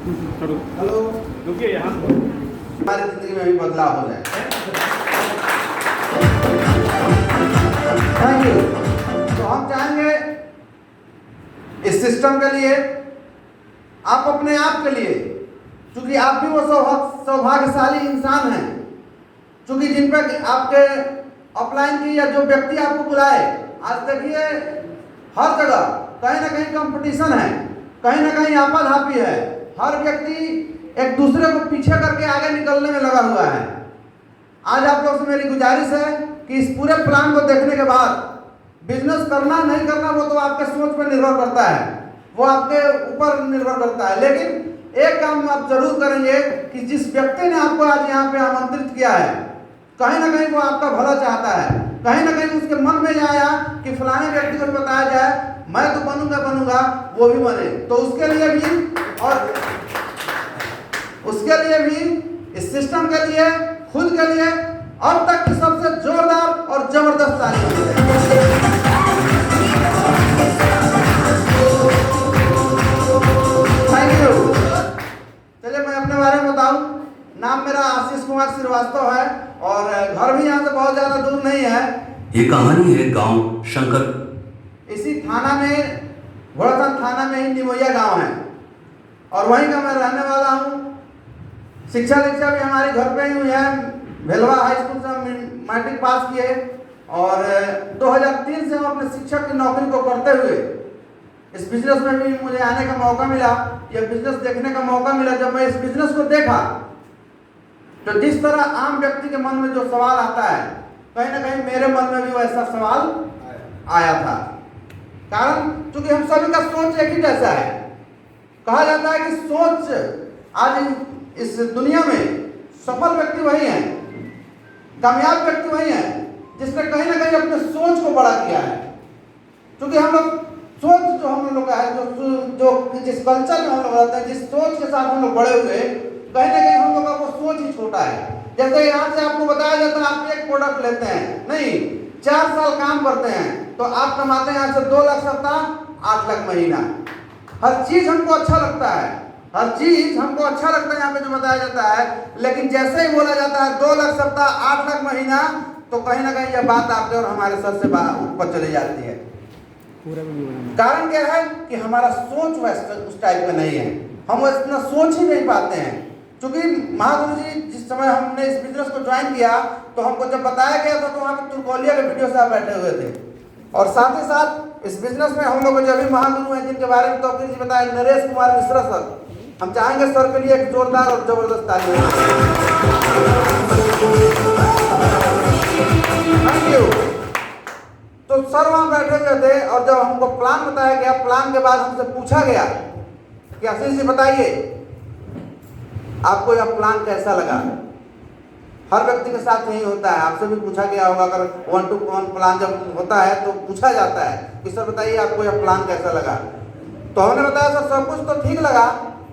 Hello, रुकिए यहाँ हमारी जिंदगी में भी बदलाव हो जाए। Thank you. तो हम चाहेंगे इस सिस्टम के लिए, आप अपने आप के लिए, क्योंकि आप भी वो सौभाग्यशाली इंसान हैं, क्योंकि जिन पर आपके अपलाइन की या जो व्यक्ति आपको बुलाए, आज देखिए हर जगह कहीं ना कहीं कंपटीशन है, कहीं ना कहीं आपाधापी है, हर व्यक्ति एक दूसरे को पीछे करके आगे निकलने में लगा हुआ है। आज आप लोग से मेरी गुजारिश है कि इस पूरे प्लान को देखने के बाद बिजनेस करना नहीं करना वो तो आपके सोच पर निर्भर करता है, वो आपके ऊपर निर्भर करता है, लेकिन एक काम आप जरूर करेंगे कि जिस व्यक्ति ने आपको आज यहाँ पे आमंत्रित किया है, कहीं ना कहीं वो आपका भला चाहता है, कहीं ना कहीं उसके मन में आया कि फलाने व्यक्ति को बताया जाए मैं तो बनूंगा वो भी बने, तो उसके लिए भी और उसके लिए भी इस सिस्टम के लिए खुद के लिए अब तक की सबसे जोरदार और जबरदस्त ताली। Thank you. चलिए मैं अपने बारे में बताऊं। नाम मेरा आशीष कुमार श्रीवास्तव है और घर भी यहाँ से बहुत ज़्यादा दूर नहीं है। ये कहानी है गांव शंकर, इसी थाना में, घोड़ासर थाना में ही निमोया गांव है और वहीं का मैं रहने वाला हूँ। शिक्षा दीक्षा भी हमारी घर पे ही हुई है। भेलवा हाई स्कूल से हम मैट्रिक पास किए और 2003 से हम अपने शिक्षक की नौकरी को करते हुए इस बिजनेस में भी मुझे आने का मौका मिला, यह बिजनेस देखने का मौका मिला। जब मैं इस बिजनेस को देखा तो जिस तरह आम व्यक्ति के मन में जो सवाल आता है, कहीं ना कहीं मेरे मन में भी वैसा सवाल आया था। कारण क्योंकि हम सभी का सोच एक ही जैसा है। कहा जाता है कि सोच, आज इस दुनिया में सफल व्यक्ति वही है, कामयाब व्यक्ति वही है जिसने कहीं ना कहीं अपने सोच को बड़ा किया है। क्योंकि हम लोग सोच जो हम लोग का है, जो जिस कल्चर में हम लोग रहते हैं, जिस सोच के साथ हम लोग बड़े हुए, कहीं ना कहीं हम लोग का वो सोच ही छोटा है। जैसे यहाँ से आपको बताया जाता है आप एक प्रोडक्ट लेते हैं, नहीं 4 साल काम करते हैं तो आप कमाते हैं यहाँ से 2 लाख सप्ताह 8 लाख महीना। हर चीज हमको अच्छा लगता है, हर चीज हमको अच्छा लगता है यहाँ पे जो बताया जाता है, लेकिन जैसे ही बोला जाता है 2 लाख सप्ताह 8 लाख महीना, तो कहीं ना कहीं यह बात आपके और हमारे सर से ऊपर चली जाती है। कारण क्या है कि हमारा सोच वैसे उस टाइप का नहीं है, हम इतना सोच ही नहीं पाते हैं। क्योंकि महागुरु जी जिस समय हमने इस बिजनेस को ज्वाइन किया तो हमको जब बताया गया था तो वहाँ पे तुर्कोलिया के वीडियो साहब बैठे हुए थे और साथ ही साथ इस बिजनेस में हम लोग जो भी महागुरु हैं जिनके बारे में तौकीर जी बताए, नरेश कुमार मिश्रा सर, हम चाहेंगे सर के लिए एक जोरदार और जबरदस्त ताली। Thank you. तो सर वहाँ बैठे हुए थे और जब हमको प्लान बताया गया, प्लान के बाद हमसे पूछा गया कि आशीष जी बताइए आपको यह प्लान कैसा लगा। हर व्यक्ति के साथ यही होता है, आपसे भी पूछा गया होगा, अगर 1 to 1 प्लान जब होता है तो पूछा जाता है कि सर बताइए आपको यह प्लान कैसा लगा। तो हमने बताया सर सब कुछ तो ठीक लगा,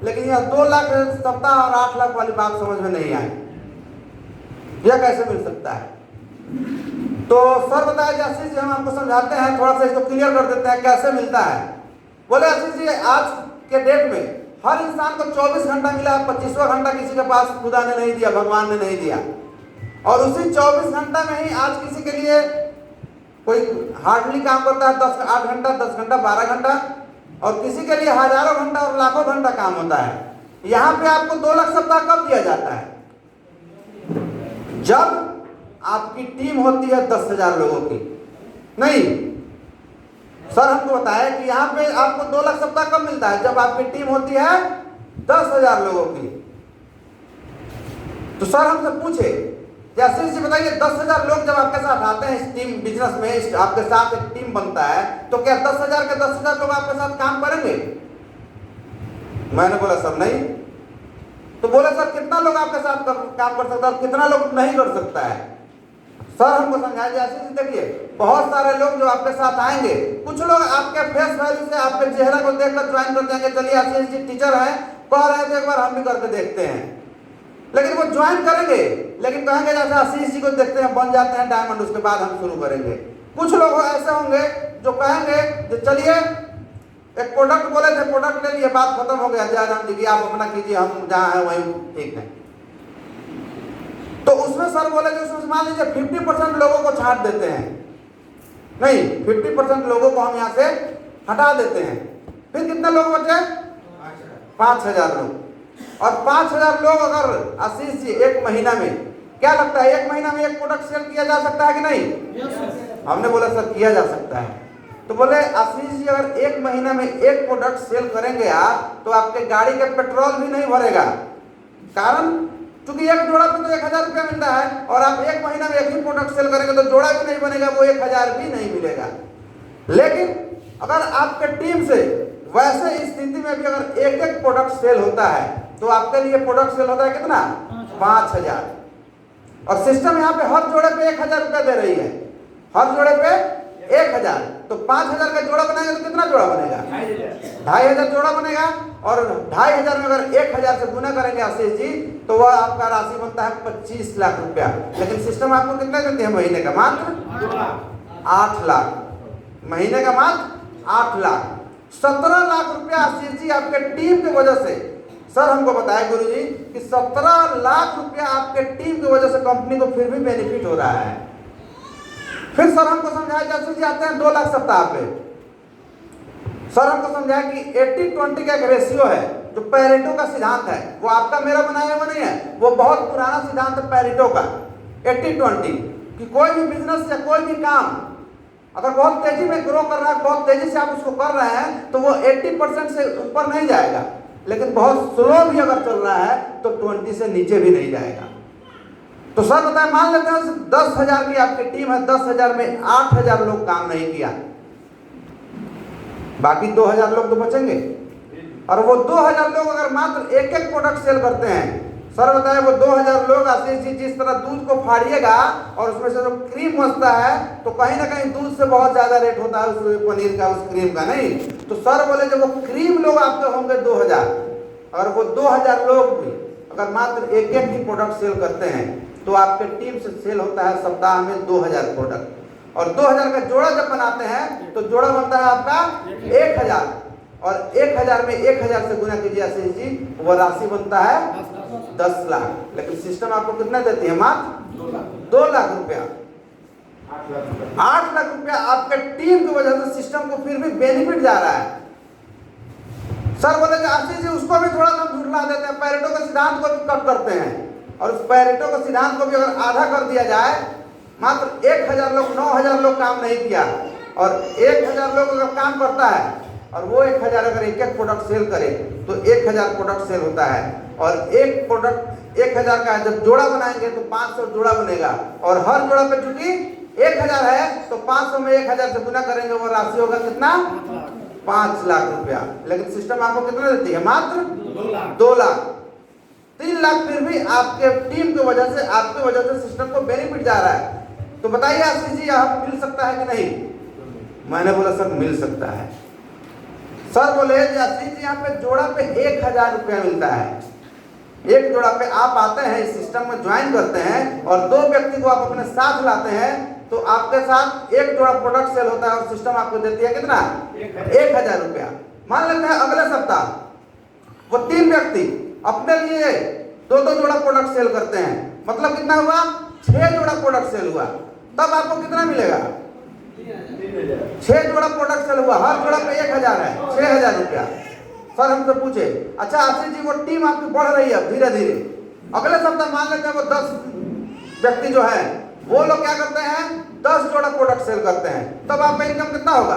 लेकिन यह 2 लाख सप्ताह और 8 लाख वाली बात समझ में नहीं आई, यह कैसे मिल सकता है। तो सर बताया आशीष जी हम आपको समझाते हैं, थोड़ा सा इसको क्लियर कर देते हैं कैसे मिलता है। बोले आशीष जी आज के डेट में हर इंसान को 24 घंटा मिला, 25वां घंटा किसी के पास खुदा ने नहीं दिया, भगवान ने नहीं दिया, और उसी 24 घंटा में ही आज किसी के लिए कोई हार्डली काम करता है 8 घंटा, 10 घंटा, 12 घंटा, और किसी के लिए हजारों घंटा और लाखों घंटा काम होता है। यहाँ पे आपको 2 लाख सप्ताह कब दिया जाता है? जब आपकी टीम होती है 10,000 लोगों की। नहीं, सर हमको बताया कि यहाँ पे आपको 2 लाख सप्ताह कब मिलता है? जब आपकी टीम होती है 10,000 लोगों की। तो सर हमसे पूछे जैसे जी बताइए 10,000 लोग जब आपके साथ आते हैं इस टीम बिजनेस में, आपके साथ एक टीम बनता है, तो क्या 10,000 के 10,000 लोग आपके साथ काम करेंगे? मैंने बोला सर नहीं। तो बोले सर कितना लोग आपके साथ काम कर सकता है, कितना लोग नहीं कर सकता है? सर हमको समझाया जैसे देखिए बहुत सारे लोग जो आपके साथ आएंगे, कुछ लोग आपके फेस वैल्यू से आपके चेहरा को देखकर ज्वाइन कर जाएंगे, चलिए आशीष जी टीचर है, कह रहे हैं तो एक बार हम भी करके देखते हैं। लेकिन वो ज्वाइन करेंगे, लेकिन कहेंगे जैसे आशीष जी को देखते हैं बन जाते हैं डायमंड, उसके बाद हम शुरू करेंगे। कुछ लोग ऐसे होंगे जो कहेंगे जो चलिए एक प्रोडक्ट बोले थे, प्रोडक्ट ले लिए, बात खत्म हो गया, जयराम जी की आप अपना कीजिए, हम जहाँ हैं वहीं ठीक है। तो उसमें सर बोले कि उसमें मान लीजिए 50% लोगों को छाट देते हैं, नहीं 50% लोगों को हम यहाँ से हटा देते हैं, फिर कितने लोग बचे? 5000 लोग। और 5000 लोग अगर आशीष जी एक महीना में, क्या लगता है एक महीना में एक प्रोडक्ट सेल किया जा सकता है कि नहीं? हमने बोला सर किया जा सकता है। तो बोले आशीष जी अगर एक महीना में एक प्रोडक्ट सेल करेंगे आप, तो आपके गाड़ी का पेट्रोल भी नहीं भरेगा, कारण क्योंकि एक जोड़ा पे तो 1000 रुपया मिलता है, और आप एक महीना में एक ही प्रोडक्ट सेल करेंगे तो जोड़ा भी नहीं बनेगा, वो 1000 भी नहीं मिलेगा। लेकिन अगर आपके टीम से वैसे स्थिति में भी अगर एक एक प्रोडक्ट सेल होता है, तो आपके लिए प्रोडक्ट सेल होता है कितना? 5000। और सिस्टम यहाँ पे हर जोड़े पे 1000 रुपया दे रही है, हर जोड़े पे 1000, तो 5000 का जोड़ा बनाएंगे तो कितना जोड़ा बनेगा? 2500 जोड़ा बनेगा। और 2500 में अगर 1000 से गुना करेंगे आशीष जी, तो वह आपका राशि बनता है 25 लाख रुपया। लेकिन सिस्टम आपको कितना देती है महीने का? मात्र 8 लाख, महीने का मात्र 8 लाख। 17 लाख रुपया आशीष जी आपके टीम की वजह से, सर हमको बताए गुरुजी कि 17 लाख रुपया आपके टीम की वजह से कंपनी को फिर भी बेनिफिट हो रहा है। फिर सर हमको समझाया, जैसे जी आते हैं 2 लाख सप्ताह पे, सर हमको समझाया कि 80-20 का एक रेशियो है, जो पैरेटो का सिद्धांत है, वो आपका मेरा बनाया हुआ नहीं है, वो बहुत पुराना सिद्धांत है पैरेटो का 80-20, कि कोई भी बिजनेस या कोई भी काम अगर बहुत तेजी में ग्रो कर रहा है, बहुत तेजी से आप उसको कर रहे हैं, तो वो 80% से ऊपर नहीं जाएगा, लेकिन बहुत स्लो भी अगर चल रहा है तो 20 से नीचे भी नहीं जाएगा। तो सर बताए, मान लेते हैं 10,000 की आपकी टीम है, 10,000 में 8,000 लोग काम नहीं किया, बाकी 2,000 लोग तो बचेंगे। और वो 2,000 लोग अगर मात्र एक एक प्रोडक्ट सेल करते हैं, सर बताए वो 2,000 लोग आशीष जी जिस तरह दूध को फाड़िएगा और उसमें से जो क्रीम बचता है, तो कहीं ना कहीं दूध से बहुत ज्यादा रेट होता है उस पनीर का, उस क्रीम का, नहीं? तो सर बोले जब वो क्रीम लोग आपके होंगे 2,000, और वो 2,000 लोग भी अगर मात्र एक एक ही प्रोडक्ट सेल करते हैं, तो आपके टीम से सेल होता है सप्ताह में 2000 प्रोडक्ट। और 2000 का जोड़ा जब बनाते हैं तो जोड़ा बनता है आपका 1000, और 1000 में 1000 से गुना कीजिए आशीष जी, वह राशि बनता है 10 लाख। लेकिन सिस्टम आपको कितना देती है? मात्र 2 लाख रुपया। 8 लाख रुपया आपके टीम की वजह से सिस्टम को फिर भी बेनिफिट जा रहा है। सर बोले कि आशीष जी उसको भी थोड़ा सा झुठला देते हैं, पैरेटो के सिद्धांत को भी कट करते हैं, और उस पैरेटो के सिद्धांत को भी अगर आधा कर दिया जाए, मात्र 1000 लोग, 9000 लोग काम नहीं किया, और 1000 लोग अगर काम करता है, और वो 1000 अगर एक एक प्रोडक्ट सेल करे, तो 1000 प्रोडक्ट सेल होता है। और एक प्रोडक्ट 1000 का जब जोड़ा बनाएंगे तो 500 जोड़ा बनेगा, और हर जोड़ा पे चूंकि 1000 है, तो 500 में 1000 से गुना करेंगे, वो राशि होगा कितना? 5 लाख रुपया। लेकिन सिस्टम आपको कितना देती है? मात्र 2 लाख। 3 लाख फिर भी आपके टीम की वजह से, आपकी वजह से सिस्टम को बेनिफिट जा रहा है। तो बताइए आशीष जी यहाँ मिल सकता है कि नहीं? मैंने बोला सर मिल सकता है। सर बोले आशीष जी यहाँ पे जोड़ा पे 1000 रुपया मिलता है। एक जोड़ा पे आप आते हैं, इस सिस्टम में ज्वाइन करते हैं, और 2 व्यक्ति को आप अपने साथ लाते हैं, तो आपके साथ एक जोड़ा प्रोडक्ट सेल होता है, और सिस्टम आपको देती है कितना? 1000 रुपया। मान लेते हैं अगले सप्ताह वो 3 व्यक्ति अपने लिए 2-2 जोड़ा प्रोडक्ट सेल करते हैं, मतलब कितना हुआ? 6 जोड़ा प्रोडक्ट सेल हुआ। तब आपको कितना मिलेगा? 6 जोड़ा प्रोडक्ट सेल हुआ, हर जोड़ा पे 1000 है, 6000 रुपया। सर हमसे पूछे, अच्छा आशीष जी वो टीम आपकी बढ़ रही है धीरे धीरे, अगले सप्ताह मान लेते हैं वो 10 व्यक्ति जो है वो लोग क्या करते हैं? 10 जोड़ा प्रोडक्ट सेल करते हैं, तब आपका इनकम कितना होगा?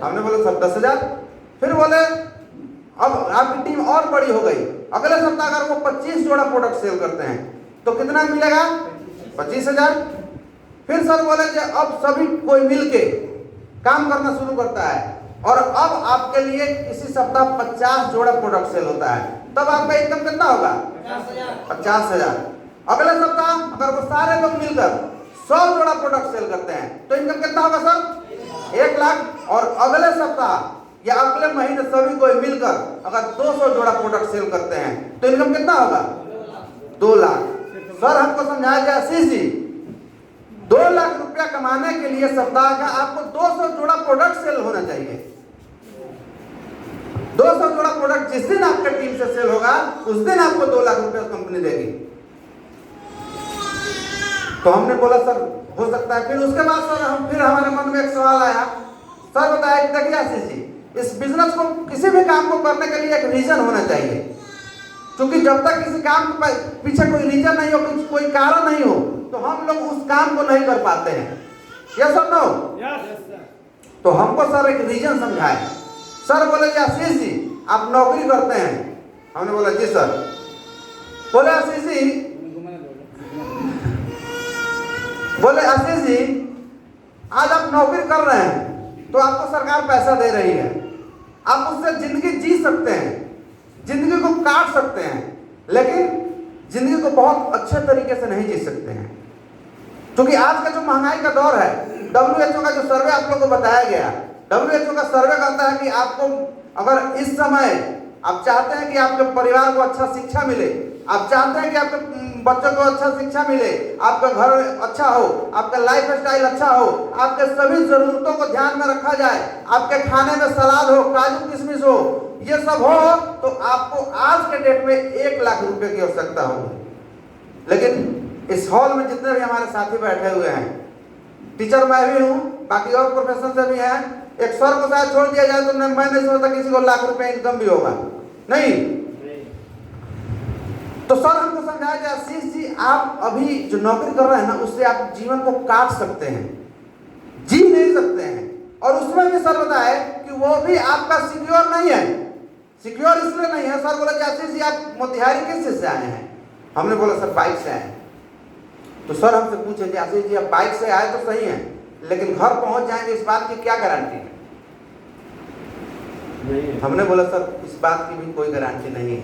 हमने बोला सर 10,000। फिर बोले अब आपकी टीम और बड़ी हो गई, अगले सप्ताह अगर वो 25 जोड़ा प्रोडक्ट सेल करते हैं, तो कितना मिलेगा? 25,000। फिर सर बोले कि अब सभी कोई मिलके काम करना शुरू करता है, और अब आपके लिए किसी सप्ताह 50 जोड़ा प्रोडक्ट सेल होता है, तब आपका इनकम कितना होगा? 50,000। अगले सप्ताह अगर वो सारे लोग मिलकर 100 जोड़ा प्रोडक्ट सेल करते हैं, तो इनकम कितना होगा सर? 1 लाख। और अगले सप्ताह या अगले महीने सभी कोई मिलकर अगर 200 जोड़ा प्रोडक्ट सेल करते हैं, तो इनकम कितना होगा? 2 लाख। सर हमको समझाया जाए आशीष जी, 2 लाख रुपया कमाने के लिए सप्ताह का आपको 200 जोड़ा प्रोडक्ट सेल होना चाहिए। प्रोडक्ट जिस दिन आपके टीम से सेल होगा उस दिन आपको 2 लाख रुपए कंपनी देगी। तो हमने बोला सर हो सकता है। फिर उसके बाद सर फिर हमारे मन में एक सवाल आया, सर बताया कि देखिए आशीष जी, इस बिजनेस को किसी भी काम को करने के लिए एक रीजन होना चाहिए, क्योंकि जब तक किसी काम के पीछे कोई रीजन नहीं हो, कोई कारण नहीं हो, तो हम लोग उस काम को नहीं कर पाते हैं। यस और नो? तो हमको सर एक रीजन समझाए। सर बोले जी आशीष जी आप नौकरी करते हैं। हमने बोला जी सर। बोले आशीष जी आज आप नौकरी कर रहे हैं तो आपको सरकार पैसा दे रही है, आप उससे जिंदगी जी सकते हैं, जिंदगी को काट सकते हैं, लेकिन जिंदगी को बहुत अच्छे तरीके से नहीं जी सकते हैं। क्योंकि आज का जो महंगाई का दौर है, WHO का जो सर्वे आप लोगों को बताया गया, WHO का सर्वे कहता है कि आपको अगर इस समय आप चाहते हैं कि आपके परिवार को अच्छा शिक्षा मिले, आप चाहते हैं कि आपके बच्चों को अच्छा शिक्षा मिले, आपका घर अच्छा हो, आपका लाइफ स्टाइल अच्छा हो, आपके सभी जरूरतों को ध्यान में रखा जाए, आपके खाने में सलाद हो, काजू किशमिश हो, ये सब हो, तो आपको आज के डेट में 1 लाख रुपए की आवश्यकता होगी। लेकिन इस हॉल में जितने भी हमारे साथी बैठे हुए हैं, टीचर मैं भी हूँ, बाकी और प्रोफेशन से भी हैं, एक सर को शायद छोड़ दिया जाए तो मैं नहीं सोचता किसी को 1 लाख रुपए इनकम भी होगा, नहीं। तो सर हमको समझाया कि आशीष जी आप अभी जो नौकरी कर रहे हैं ना, उससे आप जीवन को काट सकते हैं, जी नहीं सकते हैं। और उसमें भी सर बताए कि वो भी आपका सिक्योर नहीं है। सिक्योर इसलिए नहीं है, सर बोला कि आशीष जी आप मोतिहारी किस चीज से आए हैं? हमने बोला सर बाइक से आए। तो सर हमसे पूछे कि आशीष जी आप बाइक से आए तो सही है, लेकिन घर पहुंच जाएंगे इस बात की क्या गारंटी है? हमने बोला सर इस बात की भी कोई गारंटी नहीं है,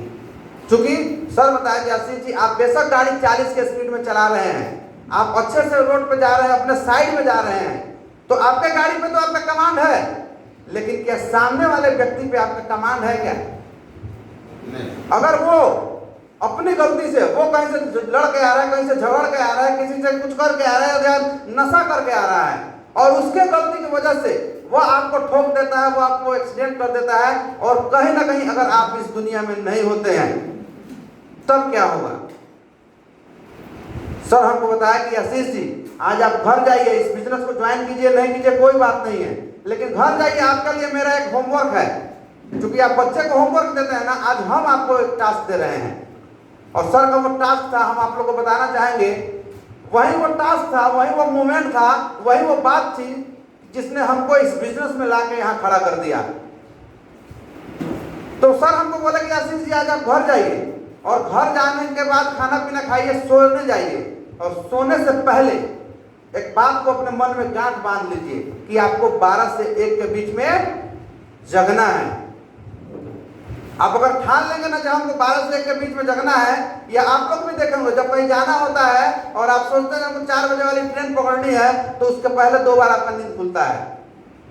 क्योंकि सर बताया कि आशीष जी आप बेशक गाड़ी 40 के स्पीड में चला रहे हैं, आप अच्छे से रोड पे जा रहे हैं, अपने साइड में जा रहे हैं, तो आपके गाड़ी पे तो आपका कमांड है, लेकिन क्या सामने वाले व्यक्ति पे आपका कमांड है क्या? नहीं। अगर वो अपनी गलती से वो कहीं से लड़ के आ रहा है, कहीं से झगड़ के आ रहा है, किसी से कुछ करके आ रहा है, या नशा करके आ रहा है, और उसके गलती की वजह से वो आपको ठोक देता है, वो आपको एक्सीडेंट कर देता है, और कहीं ना कहीं अगर आप इस दुनिया में नहीं होते हैं तब क्या होगा? सर हमको बताया कि आशीष जी आज आप घर जाइए, इस बिजनेस को ज्वाइन कीजिए, नहीं कीजिए कोई बात नहीं है, लेकिन घर जाइए, आपके लिए मेरा एक होमवर्क है। क्योंकि आप बच्चे को होमवर्क देते हैं ना, आज हम आपको एक टास्क दे रहे हैं, और सर का वो टास्क था, हम आप लोगों को बताना चाहेंगे, वही वो टास्क था, वही वो मोमेंट था, वही वो बात थी जिसने हमको इस बिजनेस में लाके यहाँ खड़ा कर दिया। तो सर हमको बोले कि आशीष जी आज आप घर जाइए, और घर जाने के बाद खाना पीना खाइए, सोने जाइए, और सोने से पहले एक बात को अपने मन में गांठ बांध लीजिए कि आपको 12 से 1 के बीच में जगना है। आप अगर ठान लेंगे ना कि हमको 12 से 1 के बीच में जगना है, या आप लोग भी देखेंगे जब कहीं जाना होता है और आप सोचते हैं हमको 4 बजे वाली ट्रेन पकड़नी है, तो उसके पहले 2 बार आपका नींद खुलता है।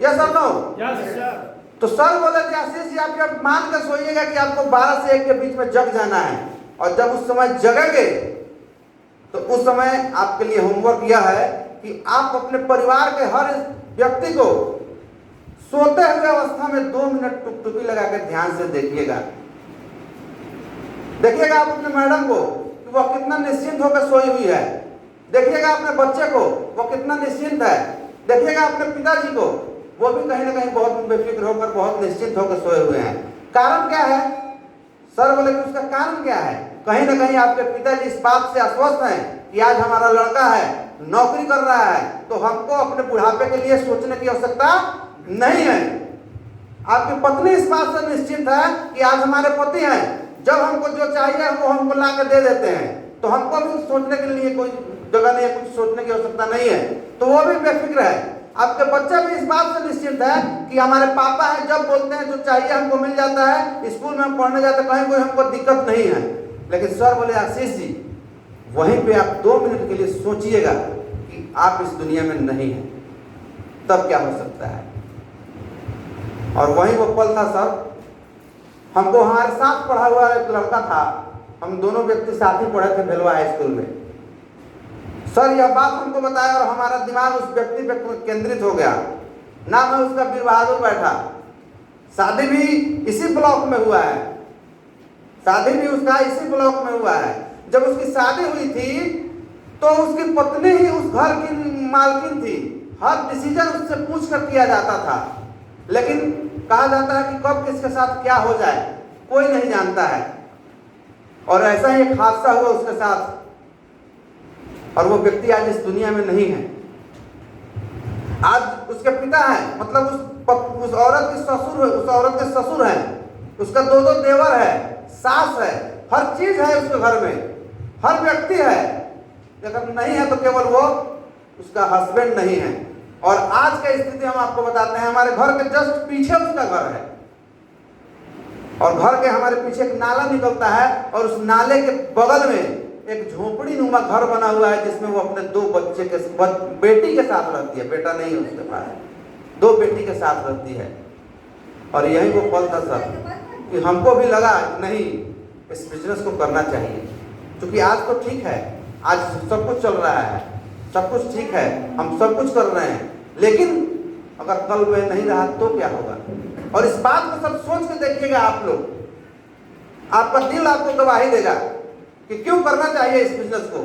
यस और नो? Yes sir. तो सर बोले कि आशीष जी आप जब मान कर सोइएगा कि आपको 12 से 1 के बीच में जग जाना है, और जब उस समय जगेंगे तो उस समय आपके लिए होमवर्क यह है कि आप अपने परिवार के हर व्यक्ति को सोते हुए अवस्था में 2 मिनट टुकटुकी लगा के ध्यान से देखिएगा। देखिएगा आप अपने मैडम को कि वह कितना निश्चिंत होकर सोई हुई है, देखिएगा अपने बच्चे को वो कितना निश्चिंत है, देखिएगा अपने पिताजी को वो भी कहीं ना कहीं बहुत बेफिक्र होकर, बहुत निश्चिंत होकर सोए हुए हैं। कारण क्या है? सर बोले कि उसका कारण क्या है? कहीं ना कहीं आपके पिताजी इस बात से आश्वस्त हैं कि आज हमारा लड़का है, नौकरी कर रहा है, तो हमको अपने बुढ़ापे के लिए सोचने की आवश्यकता नहीं है। आपकी पत्नी इस बात से निश्चिंत है कि आज हमारे पति हैं, जब हमको जो चाहिए वो हमको ला के दे देते हैं, तो हमको भी सोचने के लिए कोई जगह नहीं है, कुछ सोचने की आवश्यकता नहीं है, तो वो भी बेफिक्र है। आपके बच्चे भी इस बात से निश्चिंत है कि हमारे पापा हैं, जब बोलते हैं जो चाहिए हमको मिल जाता है, स्कूल में हम पढ़ने जाते हैं, कहीं कोई हमको दिक्कत नहीं है। लेकिन सर बोले आशीष जी वहीं पे आप 2 मिनट के लिए सोचिएगा कि आप इस दुनिया में नहीं हैं, तब क्या हो सकता है? और वही वो पल था सर, हमको हमारे साथ पढ़ा हुआ एक लड़का था, हम दोनों व्यक्ति साथ ही पढ़े थे भेलवा हाई स्कूल में। सर यह बात हमको बताया और हमारा दिमाग उस व्यक्ति पे केंद्रित हो गया। नाम है उसका वीर बहादुर बैठा। शादी भी इसी ब्लॉक में हुआ है, शादी भी उसका इसी ब्लॉक में हुआ है। जब उसकी शादी हुई थी तो उसकी पत्नी ही उस घर की मालकिन थी, हर डिसीजन उससे पूछ कर किया जाता था। लेकिन कहा जाता है कि कब किसके साथ क्या हो जाए कोई नहीं जानता है, और ऐसा ही एक हादसा हुआ उसके साथ, और वो व्यक्ति आज इस दुनिया में नहीं है। आज उसके पिता हैं, मतलब उस औरत के ससुर, उस औरत के ससुर हैं, उसका दो देवर है, सास है, हर चीज है उसके घर में, हर व्यक्ति है, लेकिन नहीं है तो केवल वो उसका हस्बैंड नहीं है। और आज की स्थिति हम आपको बताते हैं, हमारे घर के जस्ट पीछे उसका घर है, और घर के हमारे पीछे एक नाला निकलता है, और उस नाले के बगल में एक झोपड़ी नुमा घर बना हुआ है, जिसमें वो अपने दो बच्चे के बेटी के साथ रहती है, बेटा नहीं है उसके पास, दो बेटी के साथ रहती है। और यही वो पल था सर कि हमको भी लगा नहीं, इस बिजनेस को करना चाहिए, क्योंकि आज तो ठीक है, आज सब कुछ चल रहा है, सब कुछ ठीक है, हम सब कुछ कर रहे हैं, लेकिन अगर कल में नहीं रहा तो क्या होगा। और इस बात को सब सोच के देखिएगा आप लोग, आपका दिल आपको गवाही देगा कि क्यों करना चाहिए इस बिजनेस को।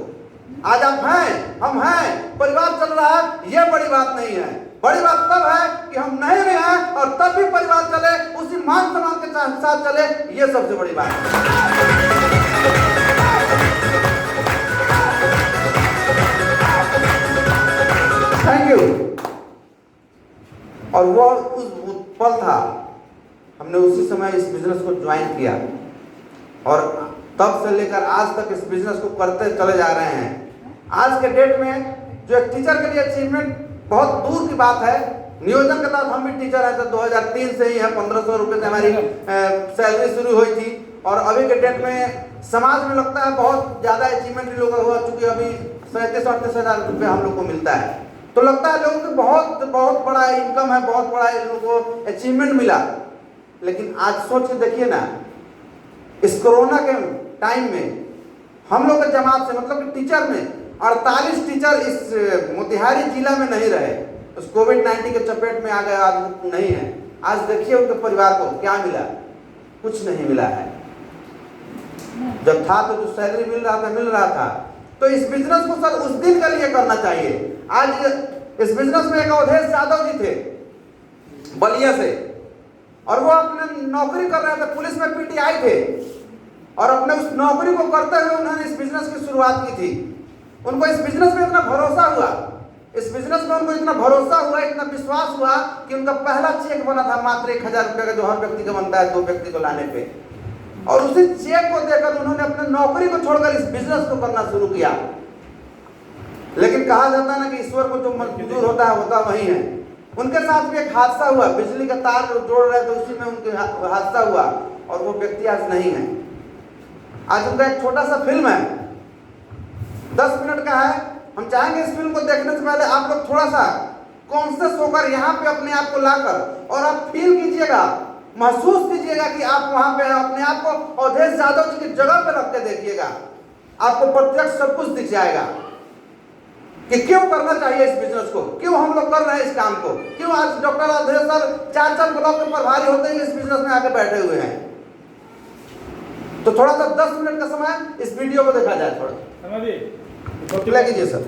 आज आप हैं, हम हैं, परिवार चल रहा है, यह बड़ी बात नहीं है। बड़ी बात तब है कि हम नहीं भी हैं और तब भी परिवार चले, उसी मान सम्मान के साथ चले, ये सबसे बड़ी बात है। Thank you. और वो उस पल था, हमने उसी समय इस बिजनेस को ज्वाइन किया, और तब से लेकर आज तक इस बिजनेस को करते चले जा रहे हैं। आज के डेट में जो एक टीचर के लिए अचीवमेंट बहुत दूर की बात है, नियोजन के तहत हम भी टीचर हैं, तो 2003 से ही है, 1500 रुपये से हमारी सैलरी शुरू हुई थी, और अभी के डेट में समाज में लगता है बहुत ज़्यादा अचीवमेंट लोगों का हुआ, चूँकि अभी 37-38 हज़ार रुपये हम लोग को मिलता है, तो लगता है लोगों को बहुत बड़ा इनकम है, बहुत बड़ा इन लोगों को अचीवमेंट मिला। लेकिन आज सोच के देखिए ना, इस कोरोना के टाइम में हम लोग के जमात से, मतलब कि टीचर में 48 टीचर इस मोतिहारी जिला में नहीं रहे, उस कोविड-19 के चपेट में आ गए, आज नहीं है। आज देखिए उनके परिवार को क्या मिला, कुछ नहीं मिला है। जब था तो जो सैलरी मिल रहा था। तो इस बिजनेस को सर उस दिन के लिए करना चाहिए। आज इस बिजनेस में एक अवधेश यादव जी थे बलिया से, और वो अपने नौकरी कर रहे थे, पुलिस में पीटीआई थे, और अपने उस नौकरी को करते हुए उन्होंने इस बिजनेस की शुरुआत की थी। उनको इस बिजनेस में इतना भरोसा हुआ, इस बिजनेस में उनको इतना भरोसा हुआ, इतना विश्वास हुआ कि उनका पहला चेक बना था मात्र 1000 रुपये का, जो हर व्यक्ति का बनता है 2 व्यक्ति को लाने पे, और उसी चेक को देकर उन्होंने अपने नौकरी को छोड़कर इस बिजनेस को करना शुरू किया। लेकिन कहा जाता है ना कि ईश्वर को जो मंजूर होता है होता वही है। उनके साथ भी एक हादसा हुआ, बिजली का तार जोड़ रहे थे, उसी में उनके हादसा हुआ, और वो व्यक्ति आज नहीं है। आज उनका एक छोटा सा फिल्म है, 10 मिनट का है। हम चाहेंगे इस फिल्म को देखने से पहले आप लोग थोड़ा सा कॉन्शियस होकर यहाँ पे अपने आप को लाकर, और आप फील कीजिएगा, महसूस कीजिएगा कि आप वहाँ पे अपने आप को अवधेश यादव जी की जगह पे रख के देखिएगा, आपको प्रत्यक्ष सब कुछ दिख जाएगा कि क्यों करना चाहिए इस बिजनेस को, क्यों हम लोग कर रहे हैं इस काम को, क्यों आज डॉक्टर अवधेश सर 4 ब्लॉक के प्रभारी होते ही इस बिजनेस में आके बैठे हुए हैं। तो थोड़ा सा 10 मिनट का समय इस वीडियो को देखा जाए, थोड़ा प्ले कीजिए सर।